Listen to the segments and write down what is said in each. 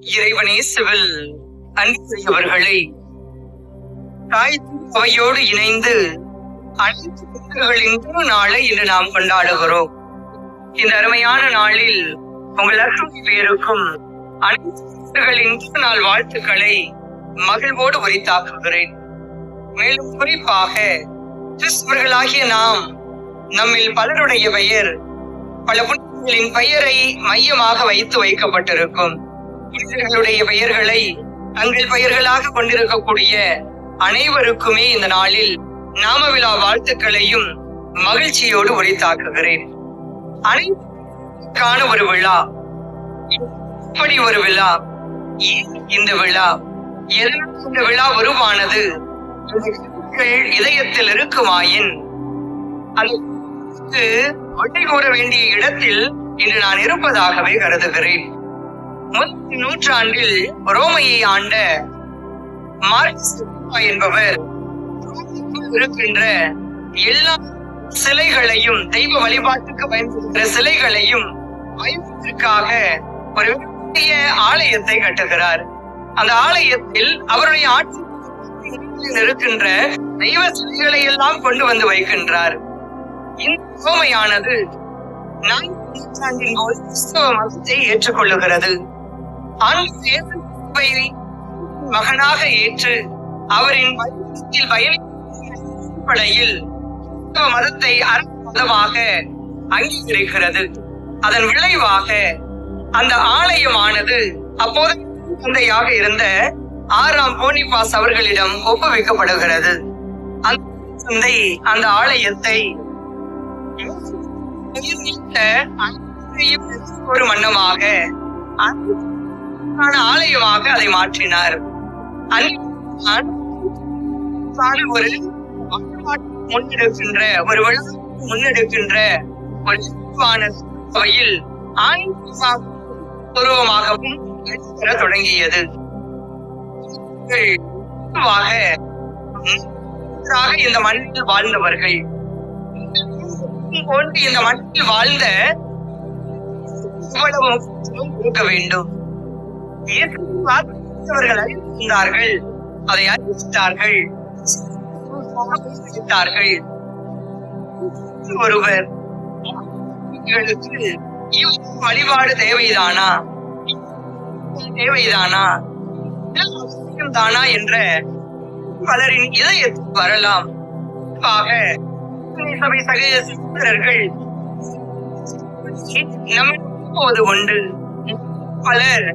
இறைவனே சிவில் அன்புடையவர்களை தாய் அவையோடு இணைந்து அனைத்து புத்தர்களின் திருநாளை இன்று நாம் கொண்டாடுகிறோம். இந்த அருமையான நாளில் உங்கள் அத்தனை பேருக்கும் அனைத்து புத்தர்களின் திருநாள் வாழ்த்துக்களை மகிழ்வோடு உரித்தாக்குகிறேன். மேலும் குறிப்பாக கிறிஸ்தவர்களாகிய நாம் நம்மில் பலருடைய பெயர் பல புனிதர்களின் பெயரை மையமாக வைத்து வைக்கப்பட்டிருக்கும். புனிதர்களுடைய பெயர்களை தங்கள் பெயர்களாக கொண்டிருக்கக்கூடிய அனைவருக்குமே இந்த நாளில் நாம விழா வாழ்த்துக்களையும் மகிழ்ச்சியோடு உரித்தாக்குகிறேன். அனைவருக்கான ஒரு விழா, இப்படி ஒரு விழா, ஏன் இந்த விழா, எதனால் இந்த விழா உருவானது, இதயத்தில் இருக்குமாயின் அதற்கு வழி கூற வேண்டிய இடத்தில் இன்று நான் இருப்பதாகவே கருதுகிறேன். முதல் நூற்றாண்டில் ரோமையை ஆண்ட மார்க்ஸ் என்பவர் இருக்கின்ற எல்லா சிலைகளையும், தெய்வ வழிபாட்டுக்கு பயன்படுகிற சிலைகளையும் ஆய்வதற்காக ஒரு பெரிய ஆலயத்தை கட்டுகிறார். அந்த ஆலயத்தில் அவருடைய ஆட்சி இருக்கின்ற தெய்வ சிலைகளை எல்லாம் கொண்டு வந்து வைக்கின்றார். இந்த ரோமையானது நூற்றாண்டின் போது கிறிஸ்தவ மதத்தை ஏற்றுக்கொள்ளுகிறது. மகனாக ஏற்று அவரின் அடிப்படையில் மதத்தை மதமாக அங்கீகரிக்கிறது. அதன் விளைவாக அந்த ஆலயமானது அப்போது தந்தையாக இருந்த 6ஆம் போனிபாஸ் அவர்களிடம் ஒப்புவிக்கப்படுகிறது. அந்த தந்தை அந்த ஆலயத்தை ஒரு மன்னமாக ஆலயமாக அதை மாற்றினார். ஒரு முன்னெடுக்கின்ற ஒரு முன்னெடுக்கின்ற ஒரு சபையில் உருவமாகவும் தொடங்கியது. இந்த மண்ணில் வாழ்ந்தவர்கள் போன்று இந்த மண்ணில் வாழ்ந்த இருக்க வேண்டும். அவர்கள் அறிந்தார்கள், அதை அறிவித்தார்கள். ஒருவர் வழிபாடு தேவைதானா தானா என்ற பலரின் இதயத்தில் வரலாம். சபை சகோதரர்கள் நம்மோடு உண்டு. பலர்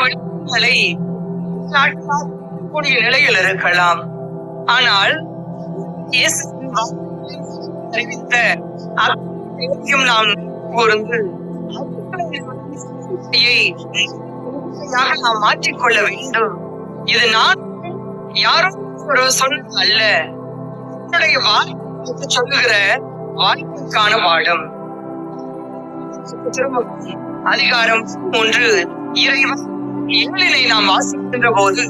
வழிகளை கூடிய நிலையில் இருக்கலாம். ஆனால் அறிவித்த நாம் கூர்ந்து நாம் மாற்றிக்கொள்ள வேண்டும். இது நான் யாரும் ஒரு சொன்னது அல்ல, என்னுடைய வாழ்க்கை சொல்லுகிற வாழ்க்கைக்கான பாடம். அதிகாரம் 3 இறைவன் 7 நாம் வாசிக்கின்ற போது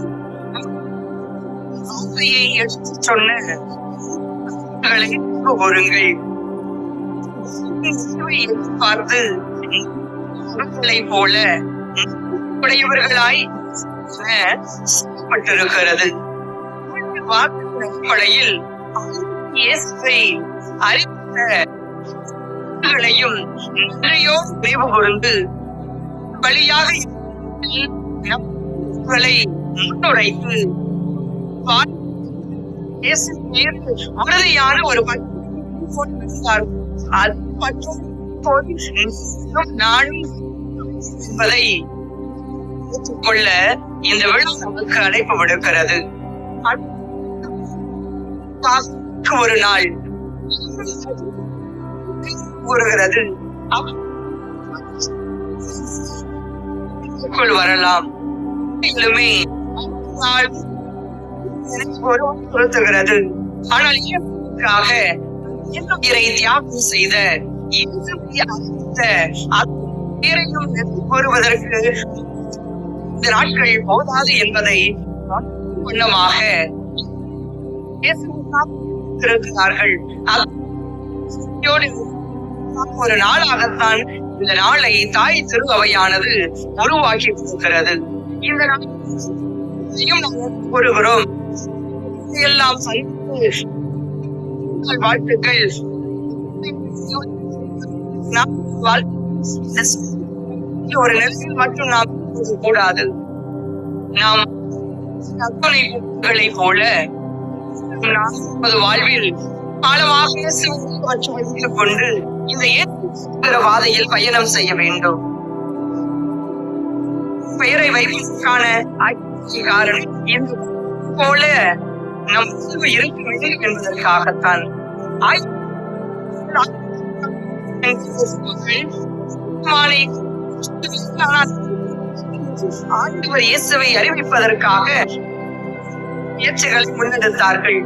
சொன்ன கூறுங்கள் பார்த்து போல உடையவர்களாய் பட்டிருக்கிறது. அடிப்படையில் அறிவித்தையும் நினைவு கூர்ந்து வழியாக முன்னுரைத்து உறுதியான ஒரு நானும் என்பதை கொள்ள இந்த விழா நமக்கு அழைப்பு விடுக்கிறது. ஒரு நாள் கூறுகிறது வரலாம். ஆனால் தியாகம் செய்த கூறுவதற்கு இந்த நாட்கள் போதாது என்பதை வண்ணமாக இருக்கிறார்கள். ஒரு நாளாகத்தான் இந்த நாளை தாய் திரு அவையானது உருவாக்கி கொடுக்கிறது. இந்த நாளையும் நாம் கூறுகிறோம். எல்லாம் வாழ்த்துக்கள். ஒரு நிலையில் மட்டும் நாம் கூடாது. நாம் அத்துணை போல நமது வாழ்வில் ஆழமாக வைத்துக் கொண்டு இந்த பாதையில் பயணம் செய்ய வேண்டும். பெயரை வைப்பதற்கான காரணம் இது போல நம் இருக்க வேண்டும் என்பதற்காகத்தான். ஆண்டவர் இயேசுவை அறிவிப்பதற்காக முயற்சிகளை முன்னெடுத்தார்கள்.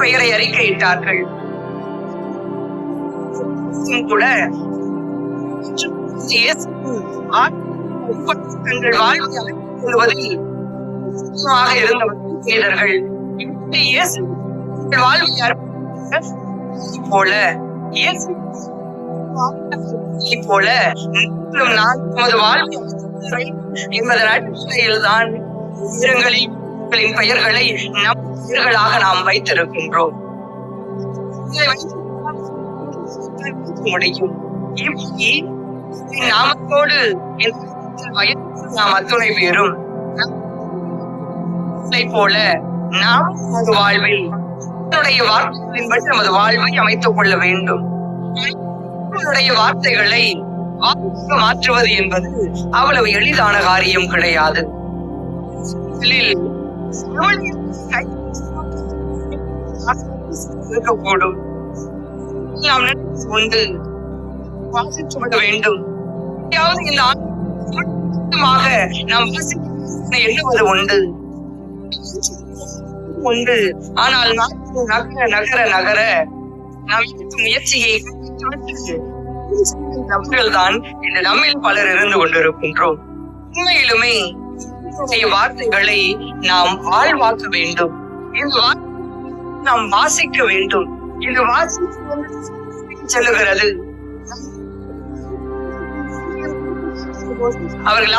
பெயரை அறிக்கையிட்டார்கள். கூட தங்கள் வாழ்வதில் இருந்தவர்கள் போல நமது வாழ்வு என்பதன் அடிப்படையில் தான் பெயர்களை நம் பெயர்களாக நாம் வைத்திருக்கின்றோம். முடியும் நாமத்தோடு நாம் அத்துணை பேரும் போல நாம் நமது வாழ்வில் வார்த்தைகளின்படி நமது வாழ்வை அமைத்துக் கொள்ள வேண்டும். வார்த்தைகளை மாற்றுவது என்பது அவ்வளவு எளிதான காரியம் கிடையாது. இருக்கக்கூடும். நாம் உண்டு வாசிக்கப்பட வேண்டும். நாம் எண்ணுவது உண்டு உண்டு. ஆனால் நகர நகர நகர நாம் முயற்சியை நபர்கள்தான் இந்த நம்மில் பலர் இருந்து கொண்டிருக்கின்றோம். உண்மையிலுமே வார்த்தைகளை நாம் வாழ்வாக்க வேண்டும். இந்த நாம் வாசிக்க வேண்டும். இந்த வாசிக்க செல்லுகிறது. அவர்கள்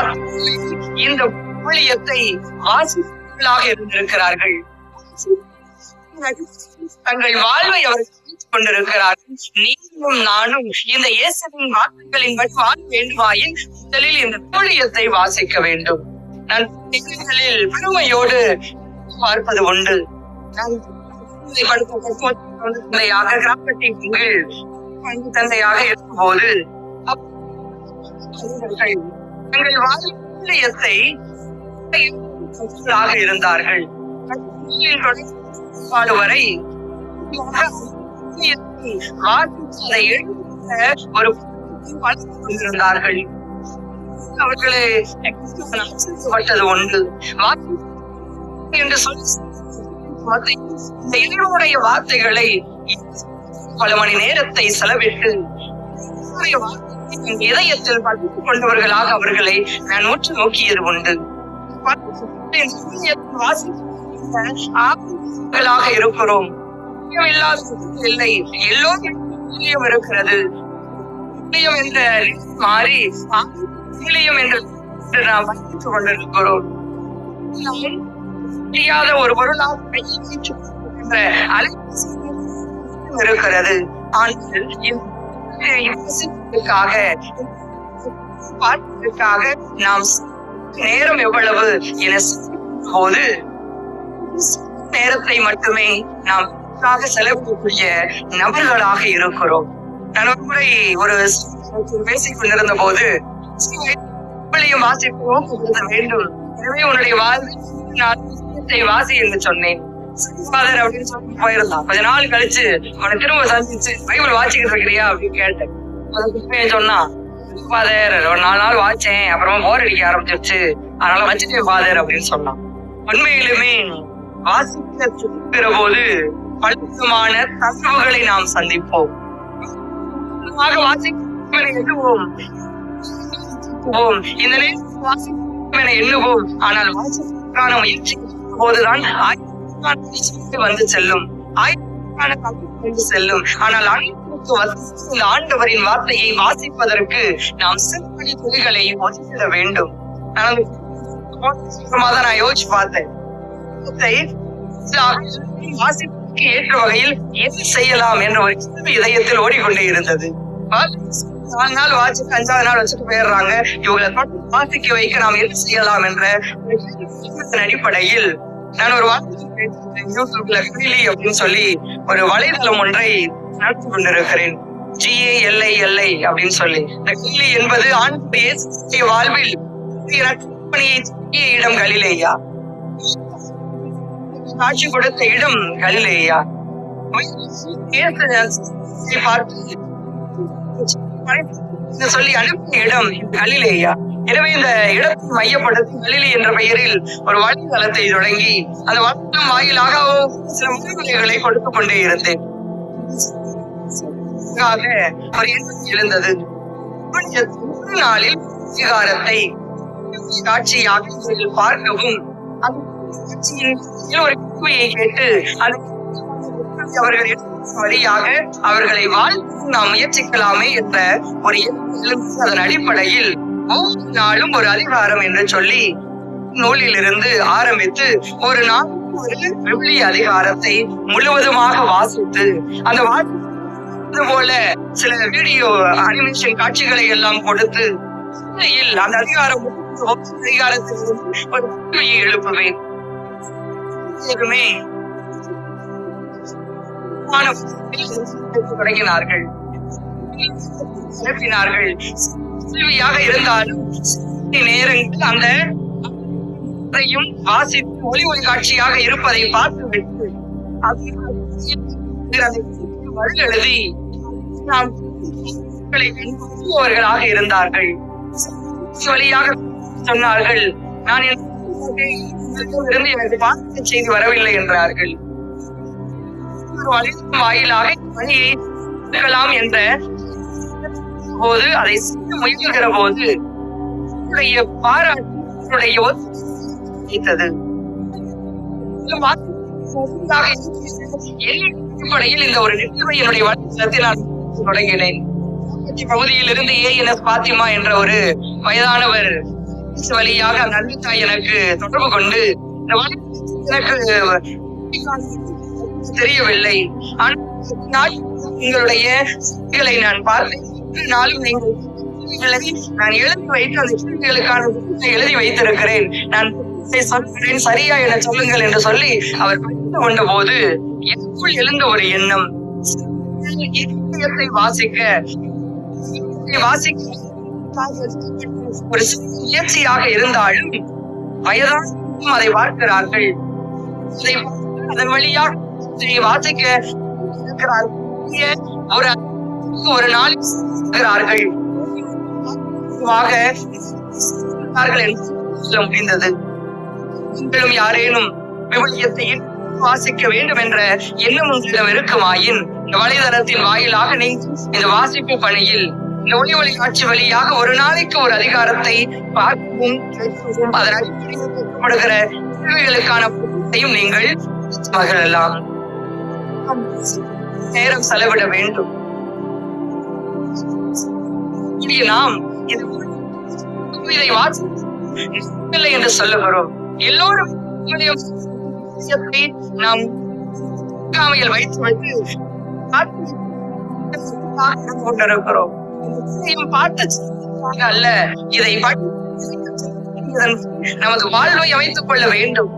இந்த ஊழியத்தை வாசிப்பவர்களாக இருந்திருக்கிறார்கள். தங்கள் வாழ்வை அவர்கள் கொண்டிருக்கிறார்கள். நீங்களும் நானும் இந்த இயேசுவின் வார்த்தைகளின் வாழ வேண்டுமாயின் முதலில் இந்த ஊழியத்தை வாசிக்க வேண்டும். நான் பெருமையோடு பார்ப்பது உண்டு. தந்தையாக இருக்கும்போது தங்கள் வாழ்க்கையத்தை இருந்தார்கள். வரை ஒரு இருந்தார்கள். அவர்களே பட்டது உண்டு என்று சொல்லி இறைவனுடைய வார்த்தைகளை பல மணி நேரத்தை செலவிட்டு இதயத்தில் படித்துக் கொண்டவர்களாக அவர்களை நான் உற்று நோக்கியது உண்டு. இருக்கிறோம். இல்லை, எல்லோரும் இருக்கிறது. என்ற மாறி என்று நாம் வைத்துக் கொண்டிருக்கிறோம். முடியாத ஒரு பொருளாக இருக்கிறது. நாம் நேரம் எவ்வளவு என போது நேரத்தை மட்டுமே நாம் செலவிடக்கூடிய நபர்களாக இருக்கிறோம். நான் ஒரு முறை ஒரு பேசிக் கொண்டிருந்த போது வாசிக்கவும் வேண்டும். எனவே உன்னுடைய வாழ்வை வாசி என்று சொன்னேன். அப்படின்னு சொல்லி போயிருந்தான். கொஞ்ச நாள் கழிச்சு அவனை திரும்ப சந்திச்சு பைபிள் வாசிக்கிட்டு இருக்கிறியா அப்படின்னு கேட்டேன். அதுக்கு சொன்னா, ஃபாதர் ஒரு 4 நாள் வாச்சேன், அப்புறமா போர் அடிக்க ஆரம்பிச்சிருச்சு, அதனால வச்சுட்டே ஃபாதர் அப்படின்னு சொன்னான். உண்மையிலுமே வாசிக்கிற போது பலவிதமான தகவல்களை நாம் சந்திப்போம். எண்ணுவோம், இந்த நேரத்தில் வாசிக்க எண்ணுவோம். ஆனால் வாசிக்கான முயற்சி போதுதான் வந்து செல்லும். செல்லும். ஆனால் அனைத்து இந்த ஆண்டவரின் வார்த்தையை வாசிப்பதற்கு நாம் சிறுபடி துளிகளை ஒதுக்கிட வேண்டும். நான் யோசிச்சு பார்த்தேன், வாசிப்புக்கு ஏற்ற வகையில் என்ன செய்யலாம் என்ற ஒரு கேள்வி இதயத்தில் ஓடிக்கொண்டே இருந்தது. 4 நாள் வாசிச்சு 5வது நாள் வச்சுட்டு போயிடுறாங்க. இவங்களை வாசிக்க வைக்க நாம் என்ன செய்யலாம் என்ற அடிப்படையில் நான் ஒரு யூடியூப்ல கிளி அப்படின்னு சொல்லி ஒரு வலைதளம் ஒன்றை நடத்தி கொண்டிருக்கிறேன். GALI அப்படின்னு சொல்லி. இந்த கிளி என்பது ஆண்டுடைய வாழ்வில் இடம் கலிலேயா, காட்சி கொடுத்த இடம் கலிலேயா, சொல்லி அனுப்பிய இடம் கலிலேயா. எனவே இந்த இடத்தை மையப்படுத்தி கலிலே என்ற பெயரில் ஒரு வலைதளத்தை தொடங்கி அந்த வலைதளம் வாயிலாக சில முன்னுரைகளை கொடுத்து கொண்டே இருந்தேன். ஒரு எண்ணம் எழுந்தது. ஒரு நாளில் அதிகாரத்தை காட்சியாக பார்க்கவும் ஒரு கேள்வியை கேட்டு அவர்கள் வழியாக அவர்களை வாழ்த்து நாம் முயற்சிக்கலாமே என்ற ஒரு அதன் அடிப்படையில் ஒவ்வொரு நாளும் ஒரு அதிகாரம் என்று சொல்லி நூலில் இருந்து ஆரம்பித்து ஒரு நாள் ஒரு விவிலிய அதிகாரத்தை முழுவதுமாக வாசித்து அந்த போல சில வீடியோ அனிமேஷன் காட்சிகளை எல்லாம் கொடுத்து அந்த அதிகாரத்தில் ஒரு கேள்வியை எழுப்புவேன். தொடங்கினார்கள், எழுப்பினார்கள். கேள்வியாக இருந்தாலும் நேரங்கள் அந்த வாசித்து ஒளி காட்சியாக இருப்பதை பார்த்துவிட்டு எழுதி நாம் அவர்களாக இருந்தார்கள். வழியாக சொன்னார்கள், நான் இருந்து எனக்கு பார்க்க செய்தி வரவில்லை என்றார்கள். வாயிலாக பணியை இருக்கலாம் என்ற போது அதை செய்ய முயல்கிற போது பாராட்டுடைய அடிப்படையில் இந்த ஒரு நிகழ்வை என்னுடைய வலைத்தளத்தில் நான் தொடங்கினேன். பகுதியில் இருந்து ANS பாத்திமா என்ற ஒரு வயதானவர் வழியாக அந்த தாய் எனக்கு தொடர்பு கொண்டு எனக்கு தெரியவில்லை, உங்களுடைய நான் பார்த்தேன், நாளும் நீங்கள் நான் எழுதி வைத்து அந்த கேள்விகளுக்கான எழுதி வைத்திருக்கிறேன், நான் சொல்கிறேன், சரியா என சொல்லுங்கள் என்று சொல்லி அவர் படித்து கொண்ட போது எனக்குள் எழுந்த ஒரு எண்ணம், வாசிக்க ஒரு முயற்சியாக இருந்தாலும் வயதான அதை பார்க்கிறார்கள், அதன் வழியாக வாசிக்க ஒரு நாளில் முடிந்தது. நீங்களும் யாரேனும் விவிலியத்தை வாசிக்க வேண்டும் என்ற எண்ணம் உங்களிடம் இருக்குமாயின் இந்த வலைதளத்தின் வாயிலாக நீங்கள் இந்த வாசிப்பு பணியில் இந்த ஒளி காட்சி வழியாக ஒரு நாளைக்கு ஒரு அதிகாரத்தை பார்க்கவும் அதன் அடிப்படையில் கேள்விகளுக்கான பொருட்களையும் நீங்கள் மகிழலாம். நேரம் செலவிட வேண்டும். நாம் இதை வாசிக்கவில்லை என்று சொல்லுகிறோம். எல்லோரும் நாம் வைத்து வைத்து கொண்டிருக்கிறோம். அல்ல, இதை நமது வாழ்வை அமைத்துக் கொள்ள வேண்டும்.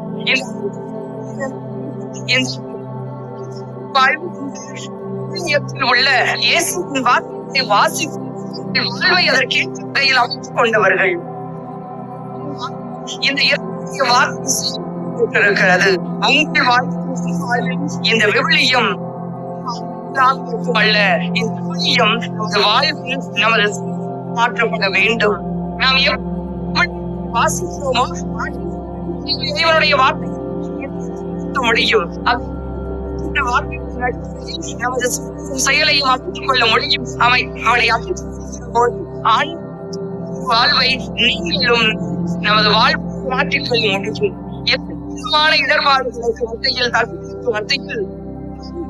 உள்ள இயேசுவின் வார்த்தையை வாசித்து வாழ்வை அதற்கேற்ற முறையில் அமைத்துக் கொண்டவர்கள். இந்த வார்த்தை இருக்கிறது. உங்கள் வாழ்வில் இந்த விவிலியம் அல்ல, இந்த விவிலியம் நமது வாழ்வில் நமது மாற்றப்பட வேண்டும். நாம் வாசிக்கிறோமோ இவனுடைய வார்த்தை முடியும், நமது செயலையும் அமைத்துக் கொள்ள முடியும். அவனை வாழ்வை நீங்களும் நமது வாழ்வை மாற்றிக்கொள்ள முடியும். எத்தனை இடர்பாடுகளுக்கு மத்தியில்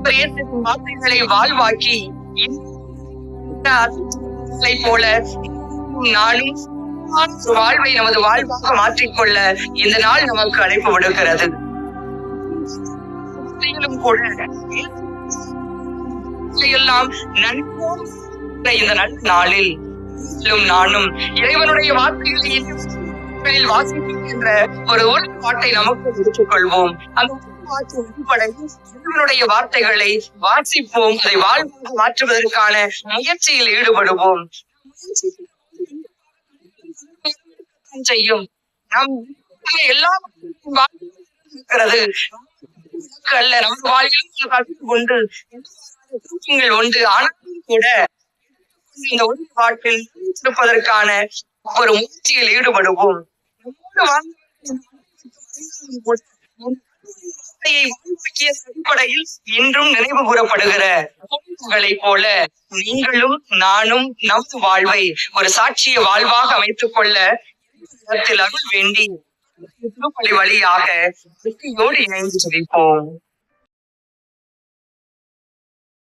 வார்த்தைகளை வாழ்வாக்கி போல நானும் வாழ்வை நமது வாழ்வாக மாற்றிக்கொள்ள இந்த நாள் நமக்கு அழைப்பு விடுக்கிறது. கூட எல்லாம் இந்த நாளில் நானும் இறைவனுடைய வார்த்தைகளை வாசிக்கின்ற ஒரு பாட்டை நமக்கு எடுத்துக் கொள்வோம். அந்த இறைவனுடைய வார்த்தைகளை வாசிப்போம், அதை வாழ்வாக மாற்றுவதற்கான முயற்சியில் ஈடுபடுவோம். செய்யும் நம் எல்லாம் இருக்கிறது அல்ல, நம் வாழ்வில் உண்டு உண்டு. ஆனாலும் கூட இந்த ஒரு பாட்டில் இருப்பதற்கான ஒரு முயற்சியில் ஈடுபடுவோம். அடிப்படையில் இன்றும் நினைவு கூறப்படுகிற போல நீங்களும் நானும் நம் வாழ்வை ஒரு சாட்சிய வாழ்வாக அமைத்துக் கொள்ள அருள் வேண்டி திருப்பலி வழியாக இணைந்து ஜெபிப்போம்.